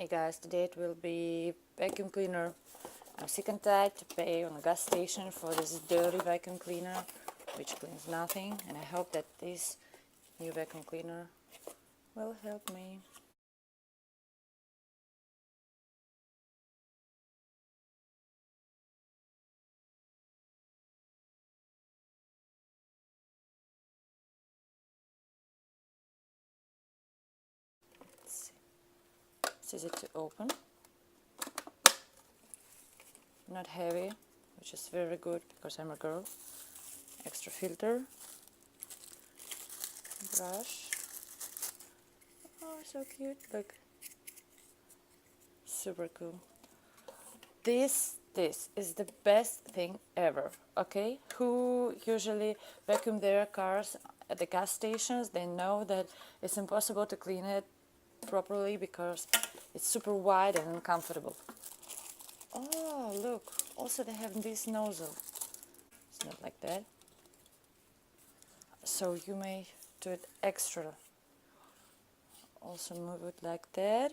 Hey guys, today it will be vacuum cleaner. I'm sick and tired to pay on a gas station for this dirty vacuum cleaner which cleans nothing, and I hope that this new vacuum cleaner will help me. Let's see. It's easy to open, not heavy, which is very good because I'm a girl. Extra filter, brush. Oh, so cute, look. Super cool. This is the best thing ever, okay? Who usually vacuum their cars at the gas stations, they know that it's impossible to clean it properly because it's super wide and uncomfortable. Oh, look, also they have this nozzle. It's not like that. So you may do it extra. Also move it like that.